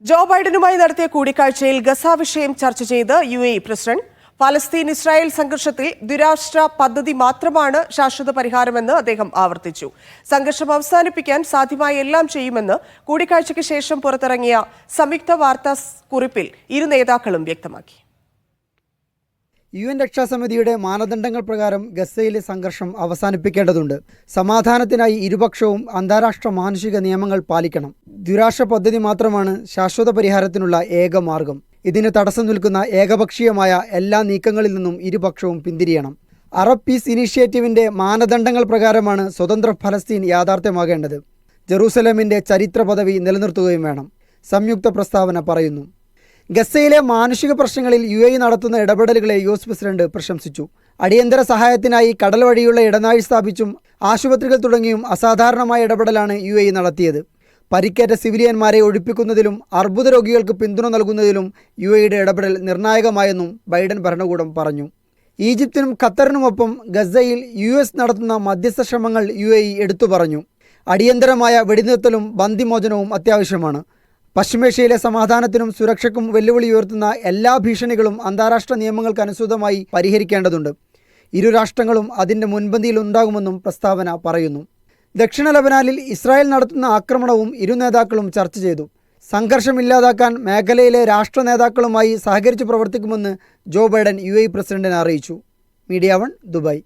ജോ ബൈഡനുമായി നടത്തിയ കൂടിക്കാഴ്ചയിൽ ഗസ വിഷയം ചർച്ച ചെയ്ത് UAE പ്രസിഡന്റ്. പാലസ്തീൻ-ഇസ്രായേൽ സംഘർഷത്തിൽ ദ്വിരാഷ്ട്ര പദ്ധതി മാത്രമാണ് ശാശ്വത പരിഹാരമെന്ന് അദ്ദേഹം ആവർത്തിച്ചു. സംഘർഷം അവസാനിപ്പിക്കാൻ സാധ്യമായ എല്ലാം ചെയ്യുമെന്ന് കൂടിക്കാഴ്ചയ്ക്ക് ശേഷം പുറത്തിറങ്ങിയ സംയുക്ത വാർത്താ കുറിപ്പിൽ ഇരു നേതാക്കളും വ്യക്തമാക്കി. UN രക്ഷാസമിതിയുടെ മാനദണ്ഡങ്ങൾ പ്രകാരം ഗസയിലെ സംഘർഷം അവസാനിപ്പിക്കേണ്ടതുണ്ട്. സമാധാനത്തിനായി ഇരുപക്ഷവും അന്താരാഷ്ട്ര മാനുഷിക നിയമങ്ങൾ പാലിക്കണം. ദ്വിരാഷ്ട്ര പദ്ധതി മാത്രമാണ് ശാശ്വത പരിഹാരത്തിനുള്ള ഏക മാർഗം. ഇതിന് തടസ്സം നിൽക്കുന്ന ഏകപക്ഷീയമായ എല്ലാ നീക്കങ്ങളിൽ നിന്നും ഇരുപക്ഷവും പിന്തിരിയണം. അറബ് പീസ് ഇനീഷ്യേറ്റീവിൻ്റെ മാനദണ്ഡങ്ങൾ പ്രകാരമാണ് സ്വതന്ത്ര ഫലസ്തീൻ യാഥാർത്ഥ്യമാകേണ്ടത്. ജെറൂസലേമിൻ്റെ ചരിത്ര പദവി നിലനിർത്തുകയും വേണം, സംയുക്ത പ്രസ്താവന പറയുന്നു. ഗസയിലെ മാനുഷിക പ്രശ്നങ്ങളിൽ UAE നടത്തുന്ന ഇടപെടലുകളെ US പ്രസിഡന്റ് പ്രശംസിച്ചു. അടിയന്തര സഹായത്തിനായി കടൽ വഴിയുള്ള ഇടനാഴി സ്ഥാപിച്ചും ആശുപത്രികൾ തുടങ്ങിയും അസാധാരണമായ ഇടപെടലാണ് UAE നടത്തിയത്. പരിക്കേറ്റ സിവിലിയന്മാരെ ഒഴിപ്പിക്കുന്നതിലും അർബുദ രോഗികൾക്ക് പിന്തുണ നൽകുന്നതിലും UAEയുടെ ഇടപെടൽ നിർണായകമായെന്നും ബൈഡൻ ഭരണകൂടം പറഞ്ഞു. ഈജിപ്തിനും ഖത്തറിനുമൊപ്പം ഗസയിൽ US നടത്തുന്ന മധ്യസ്ഥ ശ്രമങ്ങൾ UAE എടുത്തു പറഞ്ഞു. അടിയന്തരമായ വെടിനിർത്തലും ബന്ദിമോചനവും അത്യാവശ്യമാണ്. പശ്ചിമേഷ്യയിലെ സമാധാനത്തിനും സുരക്ഷയ്ക്കും വെല്ലുവിളി ഉയർത്തുന്ന എല്ലാ ഭീഷണികളും അന്താരാഷ്ട്ര നിയമങ്ങൾക്കനുസൃതമായി പരിഹരിക്കേണ്ടതുണ്ട്. ഇരു രാഷ്ട്രങ്ങളും അതിൻ്റെ മുൻപന്തിയിൽ ഉണ്ടാകുമെന്നും പ്രസ്താവന പറയുന്നു. ദക്ഷിണ ലബനാനിൽ ഇസ്രായേൽ നടത്തുന്ന ആക്രമണവും ഇരു നേതാക്കളും ചർച്ച ചെയ്തു. സംഘർഷമില്ലാതാക്കാൻ മേഖലയിലെ രാഷ്ട്ര നേതാക്കളുമായി സഹകരിച്ച് പ്രവർത്തിക്കുമെന്ന് ജോ ബൈഡൻ UAE പ്രസിഡന്റിനെ അറിയിച്ചു. Media 1 Dubai.